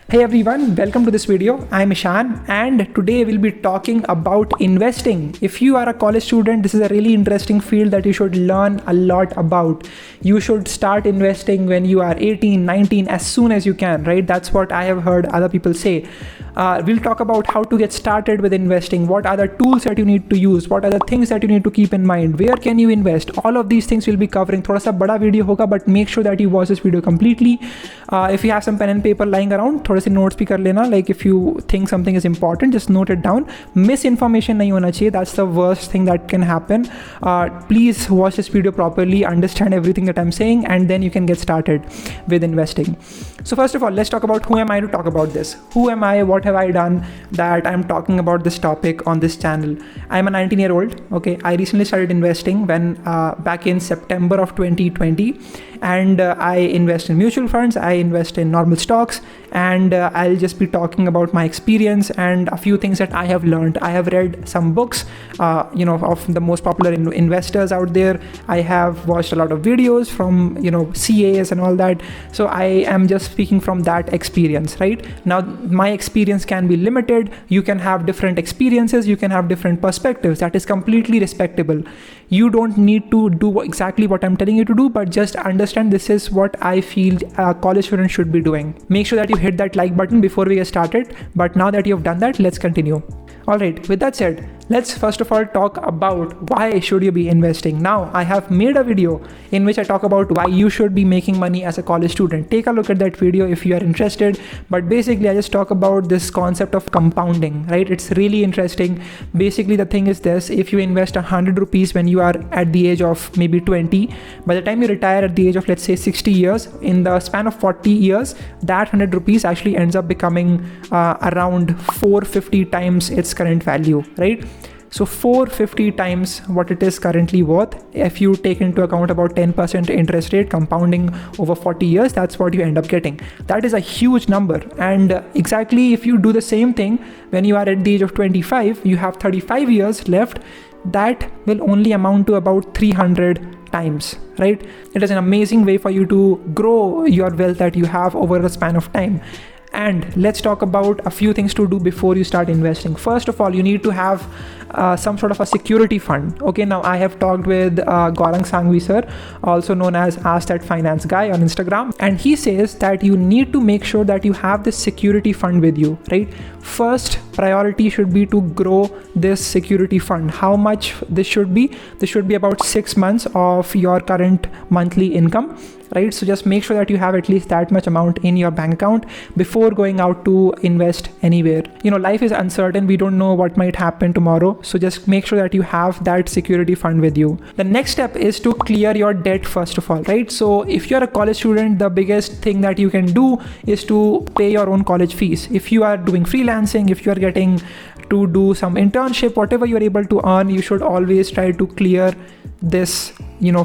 Hey everyone, welcome to this video. I'm Ishan and today we'll be talking about investing. If you are a college student, this is a really interesting field that you should learn a lot about. You should start investing when you are 18, 19, as soon as you can, right? That's what I have heard other people say. We'll talk about how to get started with investing. What are the tools that you need to use? What are the things that you need to keep in mind? Where can you invest? All of these things we'll be covering. थोड़ा सा बड़ा video होगा, but make sure that you watch this video completely. If you have some pen and paper lying around, थोड़े से notes भी कर लेना. Like if you think something is important, just note it down. Misinformation नहीं होना चाहिए. That's the worst thing that can happen. Please watch this video properly, understand everything that I'm saying, and then you can get started with investing. So first of all, let's talk about who am I to talk about this. Who am I? What have I done that I'm talking about this topic on this channel? I'm a 19-year-old. Okay, I recently started investing when back in September of 2020, and I invest in mutual funds. I invest in normal stocks, and I'll just be talking about my experience and a few things that I have learned. I have read some books, of the most popular investors out there. I have watched a lot of videos from CAs and all that. So I am just speaking from that experience, right? Now my experience can be limited. You can have different experiences. You can have different perspectives. That is completely respectable. You don't need to do exactly what I'm telling you to do, but just understand this is what I feel a college student should be doing. Make sure that you hit that like button before we get started. But now that you've done that, let's continue. All right, with that said, let's first of all talk about why should you be investing. Now, I have made a video in which I talk about why you should be making money as a college student. Take a look at that video if you are interested. But basically, I just talk about this concept of compounding, right? It's really interesting. Basically, the thing is this: if you invest 100 rupees when you are at the age of maybe 20, by the time you retire at the age of, let's say, 60 years, in the span of 40 years, that 100 rupees actually ends up becoming around 450 times its current value, right? So 450 times what it is currently worth. If you take into account about 10% interest rate compounding over 40 years, that's what you end up getting. That is a huge number. And exactly if you do the same thing when you are at the age of 25, you have 35 years left. That will only amount to about 300 times, right? It is an amazing way for you to grow your wealth that you have over a span of time. And let's talk about a few things to do before you start investing. First of all, you need to have some sort of a security fund. Okay, now I have talked with Gaurang Sangvi sir, also known as Ask That Finance Guy on Instagram, and he says that you need to make sure that you have this security fund with you, right? First priority should be to grow this security fund. How much this should be? This should be about 6 months of your current monthly income, right? So just make sure that you have at least that much amount in your bank account before going out to invest anywhere. Life is uncertain. We don't know what might happen tomorrow. So just make sure that you have that security fund with you. The next step is to clear your debt first of all, right? So if you're a college student, the biggest thing that you can do is to pay your own college fees. If you are doing freelancing, if you are getting to do some internship, whatever you're able to earn, you should always try to clear this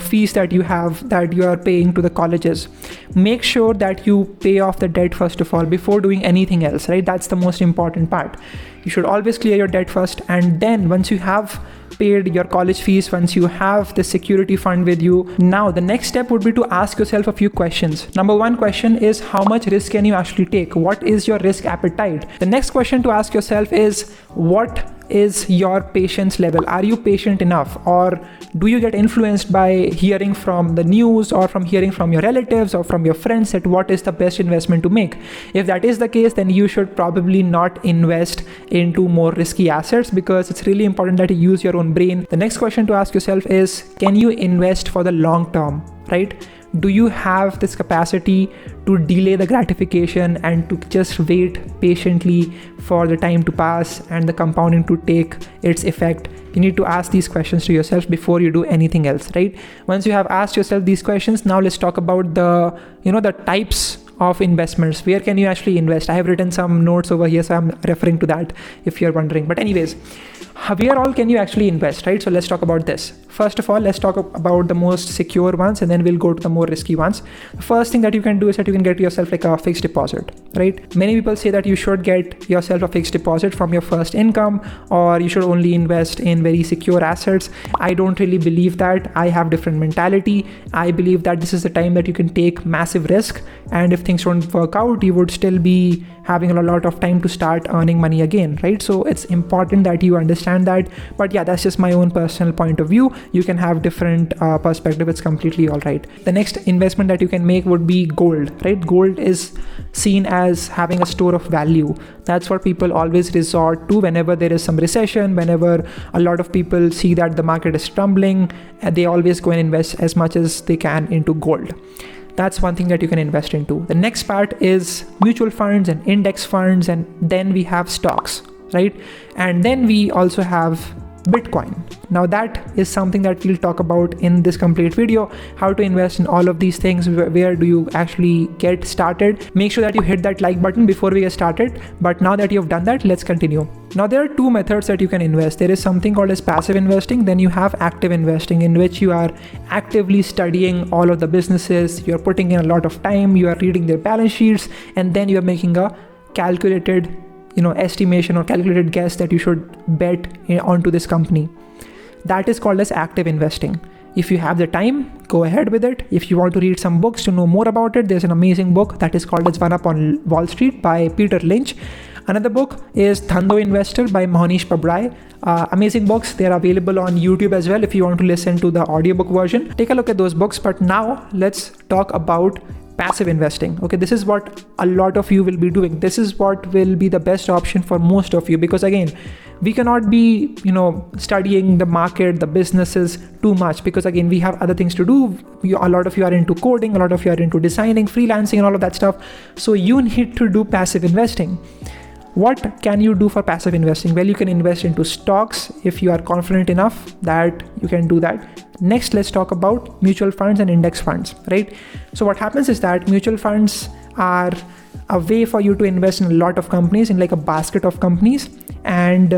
fees that you have, that you are paying to the colleges. Make sure that you pay off the debt first of all before doing anything else, right? That's the most important part. You should always clear your debt first, and then once you have paid your college fees, once you have the security fund with you, now the next step would be to ask yourself a few questions. Number one question is, how much risk can you actually take? What is your risk appetite? The next question to ask yourself is, what is your patience level? Are you patient enough, or do you get influenced by hearing from the news or from hearing from your relatives or from your friends that what is the best investment to make? If that is the case, then you should probably not invest into more risky assets, because it's really important that you use your own brain. The next question to ask yourself is, can you invest for the long term, right? Do you have this capacity to delay the gratification and to just wait patiently for the time to pass and the compounding to take its effect? You need to ask these questions to yourself before you do anything else, right? Once you have asked yourself these questions, now let's talk about the types of investments. Where can you actually invest? I have written some notes over here, so I'm referring to that if you're wondering. But anyways, where all can you actually invest, right? So let's talk about this. First of all, let's talk about the most secure ones, and then we'll go to the more risky ones. The first thing that you can do is that you can get yourself like a fixed deposit, right? Many people say that you should get yourself a fixed deposit from your first income, or you should only invest in very secure assets. I don't really believe that. I have different mentality. I believe that this is the time that you can take massive risk, and if things don't work out, you would still be having a lot of time to start earning money again, right? So it's important that you understand that. But yeah, that's just my own personal point of view. You can have different perspective. It's completely all right. The next investment that you can make would be gold, right? Gold is seen as having a store of value. That's what people always resort to whenever there is some recession, whenever a lot of people see that the market is tumbling, and they always go and invest as much as they can into gold. That's one thing that you can invest into. The next part is mutual funds and index funds, and then we have stocks, right? And then we also have Bitcoin. Now that is something that we'll talk about in this complete video, how to invest in all of these things. Where do you actually get started? Make sure that you hit that like button before we get started. But now that you've done that, let's continue. Now there are two methods that you can invest. There is something called as passive investing. Then you have active investing, in which you are actively studying all of the businesses. You're putting in a lot of time, you are reading their balance sheets, and then you're making a calculated estimation or calculated guess that you should bet onto this company. That is called as active investing. If you have the time, go ahead with it. If you want to read some books to know more about it, there's an amazing book that is called as One Up on Wall Street by Peter Lynch. Another book is Dhando Investor by Mohnish Pabrai. Amazing books. They're available on YouTube as well if you want to listen to the audiobook version. Take a look at those books. But now let's talk about passive investing. Okay, this is what a lot of you will be doing. This is what will be the best option for most of you, because again, we cannot be studying the market, the businesses too much, because again, we have other things to do. A lot of you are into coding, a lot of you are into designing, freelancing, and all of that stuff. So you need to do passive investing. What can you do for passive investing? Well, you can invest into stocks if you are confident enough that you can do that. Next, let's talk about mutual funds and index funds, right? So what happens is that mutual funds are a way for you to invest in a lot of companies, in like a basket of companies, and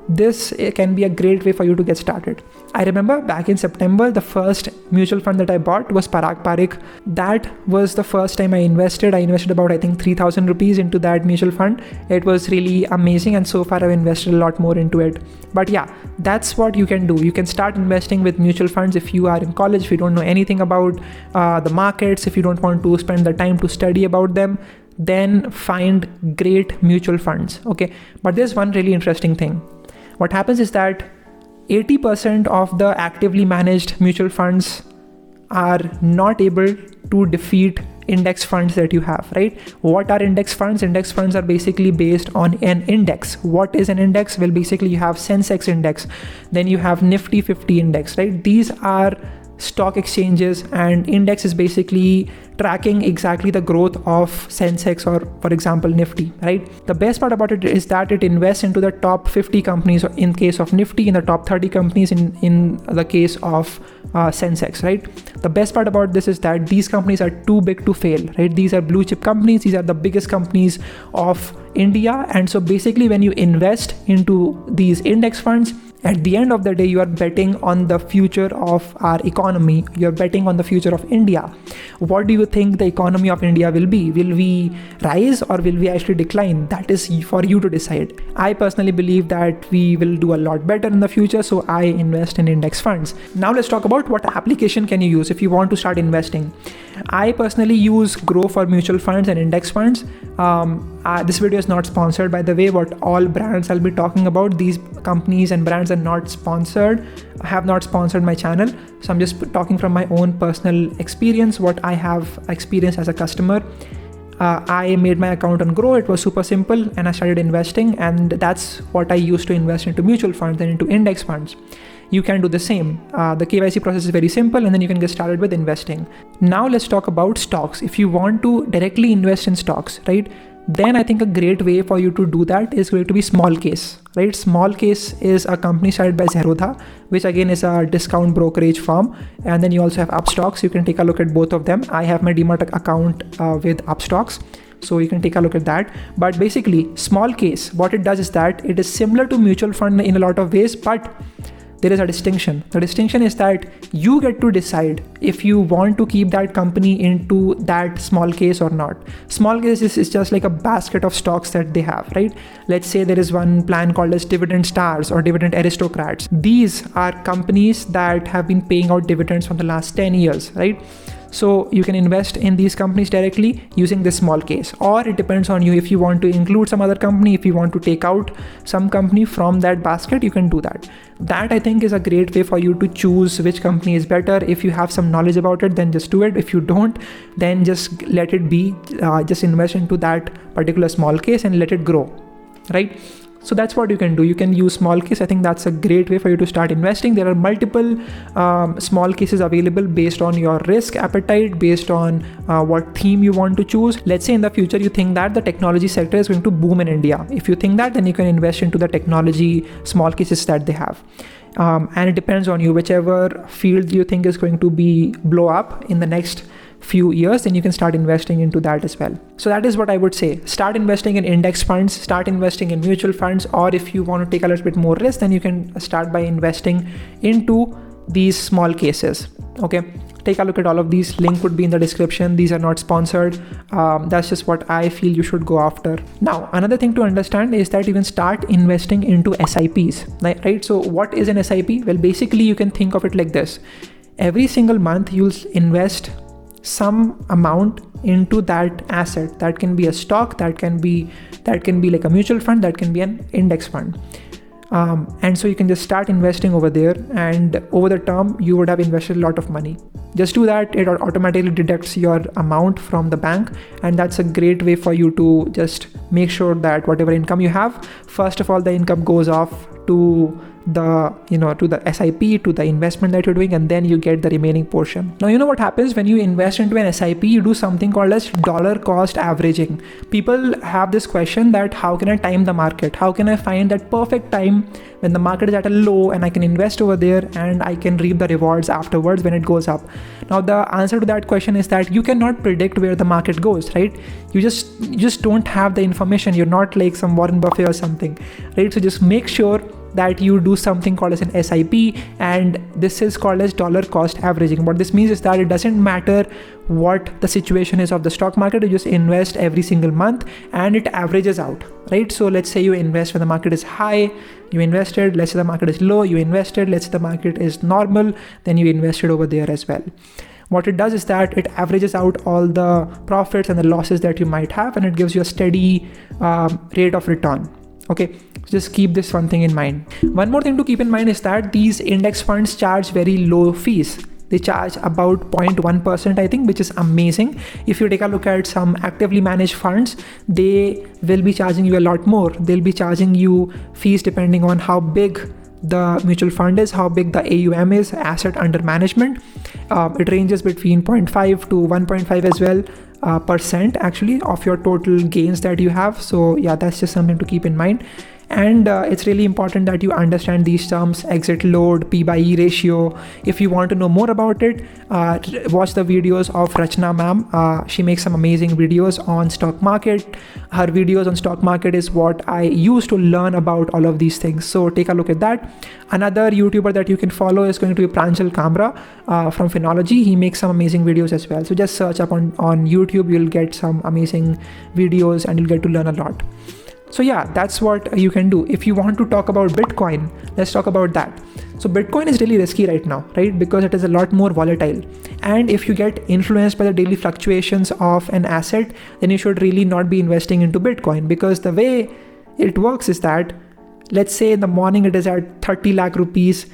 this can be a great way for you to get started. I remember back in September, the first mutual fund that I bought was Parag Parikh. That was the first time I invested. I invested about, I think, 3,000 rupees into that mutual fund. It was really amazing, and so far I've invested a lot more into it. But yeah, that's what you can do. You can start investing with mutual funds if you are in college, if you don't know anything about the markets, if you don't want to spend the time to study about them, then find great mutual funds. Okay, but there's one really interesting thing. What happens is that 80% of the actively managed mutual funds are not able to defeat index funds that you have, right? What are index funds? Index funds are basically based on an index. What is an index? Well, basically you have Sensex index, then you have Nifty 50 index, right? These are stock exchanges, and index is basically tracking exactly the growth of Sensex or, for example, Nifty, right? The best part about it is that it invests into the top 50 companies in case of Nifty, in the top 30 companies in the case of Sensex, right? The best part about this is that these companies are too big to fail, right? These are blue chip companies. These are the biggest companies of India. And so basically when you invest into these index funds, at the end of the day, you are betting on the future of our economy. You're betting on the future of India. What do you think the economy of India will be? Will we rise or will we actually decline? That is for you to decide. I personally believe that we will do a lot better in the future, so I invest in index funds. Now let's talk about what application can you use if you want to start investing. I personally use Groww for mutual funds and index funds. This video is not sponsored, by the way. What all brands I'll be talking about, these companies and brands are not sponsored, have not sponsored my channel. So I'm just talking from my own personal experience, what I have experienced as a customer. I made my account on Groww. It was super simple, and I started investing, and that's what I used to invest into mutual funds and into index funds. You can do the same. The KYC process is very simple, and then you can get started with investing. Now let's talk about stocks. If you want to directly invest in stocks, right, then I think a great way for you to do that is going to be Smallcase, right? Smallcase is a company started by Zerodha, which again is a discount brokerage firm. And then you also have Upstox. You can take a look at both of them. I have my Demat account with Upstox, so you can take a look at that. But basically, Smallcase, what it does is that it is similar to mutual fund in a lot of ways, but there is a distinction. The distinction is that you get to decide if you want to keep that company into that Smallcase or not. Smallcase is just like a basket of stocks that they have, right? Let's say there is one plan called as Dividend Stars or Dividend Aristocrats. These are companies that have been paying out dividends for the last 10 years, right? So you can invest in these companies directly using this small case, or it depends on you. If you want to include some other company, if you want to take out some company from that basket, you can do that. That I think is a great way for you to choose which company is better. If you have some knowledge about it, then just do it. If you don't, then just let it be. Just invest into that particular small case and let it grow, right? So that's what you can do. You can use small case. I think that's a great way for you to start investing. There are multiple small cases available based on your risk appetite, based on what theme you want to choose. Let's say in the future you think that the technology sector is going to boom in India. If you think that, then you can invest into the technology small cases that they have. And it depends on you. Whichever field you think is going to be blow up in the next few years, then you can start investing into that as well. So that is what I would say. Start investing in index funds, start investing in mutual funds, or if you want to take a little bit more risk, then you can start by investing into these small cases. Okay, take a look at all of these. Link would be in the description. These are not sponsored. That's just what I feel you should go after. Now, another thing to understand is that you can start investing into SIPs, right? So what is an SIP? Well, basically you can think of it like this. Every single month you'll invest some amount into that asset. That can be a stock, that can be like a mutual fund, that can be an index fund. And so you can just start investing over there, and over the term you would have invested a lot of money. Just do that. It automatically deducts your amount from the bank, and that's a great way for you to just make sure that whatever income you have, first of all the income goes off to the SIP, to the investment that you're doing, and then you get the remaining portion. Now, what happens when you invest into an SIP? You do something called as dollar cost averaging. People have this question that how can I time the market? How can I find that perfect time when the market is at a low and I can invest over there and I can reap the rewards afterwards when it goes up? Now, the answer to that question is that you cannot predict where the market goes, right? You just don't have the information. You're not like some Warren Buffett or something, right? So just make sure that you do something called as an SIP, and this is called as dollar cost averaging. What this means is that it doesn't matter what the situation is of the stock market. You just invest every single month and it averages out, right? So let's say you invest when the market is high, you invested. Let's say the market is low, you invested. Let's say the market is normal, then you invested over there as well. What it does is that it averages out all the profits and the losses that you might have, and it gives you a steady rate of return. Okay, just keep this one thing in mind. One more thing to keep in mind is that these index funds charge very low fees. They charge about 0.1%, I think, which is amazing. If you take a look at some actively managed funds, they will be charging you a lot more. They'll be charging you fees depending on how big the mutual fund is, how big the AUM is, asset under management. It ranges between 0.5 to 1.5 as well percent actually of your total gains that you have. So yeah, that's just something to keep in mind. And it's really important that you understand these terms: exit load, P by E ratio. If you want to know more about it, watch the videos of Rachna ma'am. She makes some amazing videos on stock market. Her videos on stock market is what I use to learn about all of these things. So take a look at that. Another YouTuber that you can follow is going to be Pranjal Kamra from Phenology. He makes some amazing videos as well. So just search up on YouTube. You'll get some amazing videos and you'll get to learn a lot. So yeah, that's what you can do. If you want to talk about Bitcoin, let's talk about that. So Bitcoin is really risky right now, right? Because it is a lot more volatile. And if you get influenced by the daily fluctuations of an asset, then you should really not be investing into Bitcoin, because the way it works is that, let's say in the morning it is at 30 lakh rupees.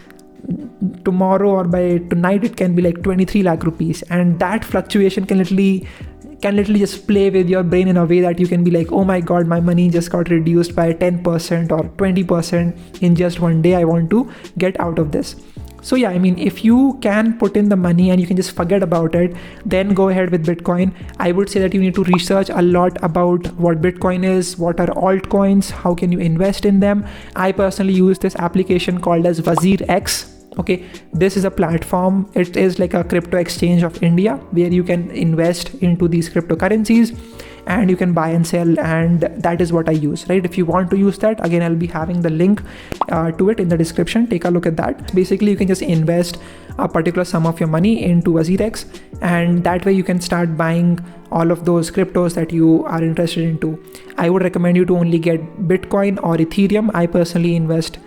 Tomorrow or by tonight it can be like 23 lakh rupees. And that fluctuation can literally just play with your brain in a way that you can be like, oh my god, my money just got reduced by 10% or 20% in just one day. I want to get out of this. So yeah, I mean, if you can put in the money and you can just forget about it, then go ahead with Bitcoin. I would say that you need to research a lot about what Bitcoin is, what are altcoins, how can you invest in them. I personally use this application called as WazirX. Okay, this is a platform. It is like a crypto exchange of India where you can invest into these cryptocurrencies and you can buy and sell, and that is what I use, right? If you want to use that, again, I'll be having the link to it in the description. Take a look at that. Basically, you can just invest a particular sum of your money into WazirX, and that way you can start buying all of those cryptos that you are interested into. I would recommend you to only get Bitcoin or Ethereum. I personally invest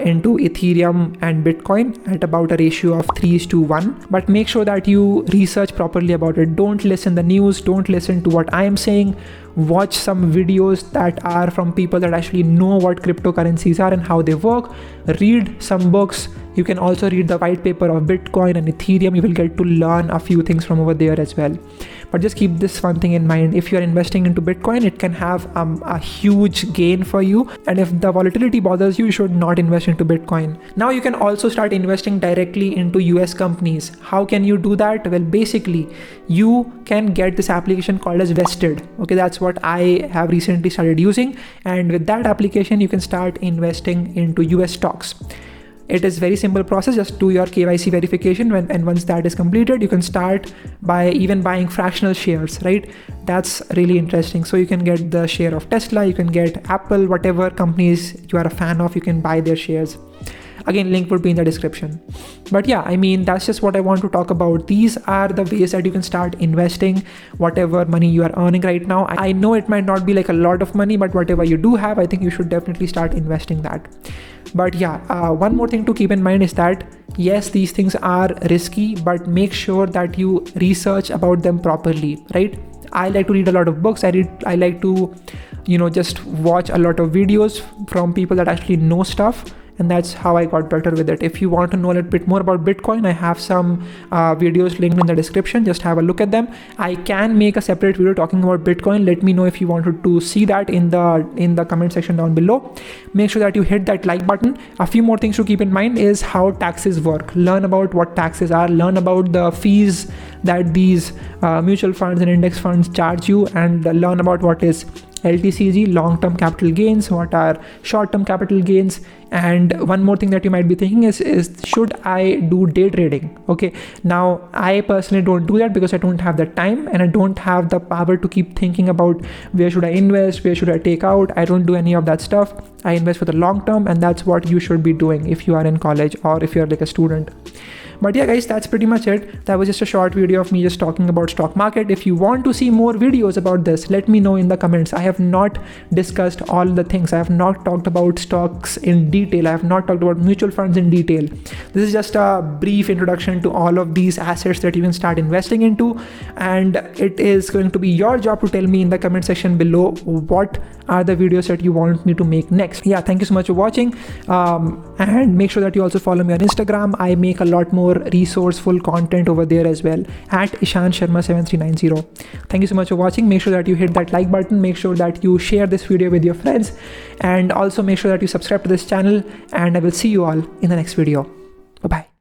into Ethereum and Bitcoin at about a ratio of 3:1. But make sure that you research properly about it. Don't listen the news, don't listen to what I am saying. Watch some videos that are from people that actually know what cryptocurrencies are and how they work. Read some books. You can also read the white paper of Bitcoin and Ethereum. You will get to learn a few things from over there as well. But just keep this one thing in mind. If you're investing into Bitcoin, it can have a huge gain for you. And if the volatility bothers you, you should not invest into Bitcoin. Now you can also start investing directly into US companies. How can you do that? Well, basically, you can get this application called as Vested. Okay, that's what I have recently started using. And with that application, you can start investing into US stocks. It is very simple process. Just do your KYC verification and once that is completed, you can start by even buying fractional shares, right? That's really interesting. So you can get the share of Tesla, you can get Apple, whatever companies you are a fan of, you can buy their shares. Again, link would be in the description. But yeah, I mean, that's just what I want to talk about. These are the ways that you can start investing whatever money you are earning right now. I know it might not be like a lot of money, but whatever you do have, I think you should definitely start investing that. But yeah, one more thing to keep in mind is that yes, these things are risky, but make sure that you research about them properly, right? I like to read a lot of books. I like to, just watch a lot of videos from people that actually know stuff. And that's how I got better with it. If you want to know a little bit more about Bitcoin, I have some videos linked in the description. Just have a look at them. I can make a separate video talking about Bitcoin. Let me know if you wanted to see that in the comment section down below. Make sure that you hit that like button. A few more things to keep in mind is how taxes work. Learn about what taxes are. Learn about the fees that these mutual funds and index funds charge you, and learn about what is LTCG, long-term capital gains, what are short-term capital gains. And one more thing that you might be thinking is should I do day trading? Okay, now I personally don't do that because I don't have the time and I don't have the power to keep thinking about where should I invest, where should I take out. I don't do any of that stuff. I invest for the long term, and that's what you should be doing if you are in college or if you're like a student. But yeah, guys, that's pretty much it. That was just a short video of me just talking about stock market. If you want to see more videos about this, let me know in the comments. I have not discussed all the things. I have not talked about stocks in detail. I have not talked about mutual funds in detail. This is just a brief introduction to all of these assets that you can start investing into. And it is going to be your job to tell me in the comment section below what are the videos that you want me to make next. Yeah, thank you so much for watching. And make sure that you also follow me on Instagram. I make a lot more resourceful content over there as well at Ishan Sharma 7390. Thank you so much for watching. Make sure that you hit that like button. Make sure that you share this video with your friends, and also make sure that you subscribe to this channel, and I will see you all in the next video. Bye bye.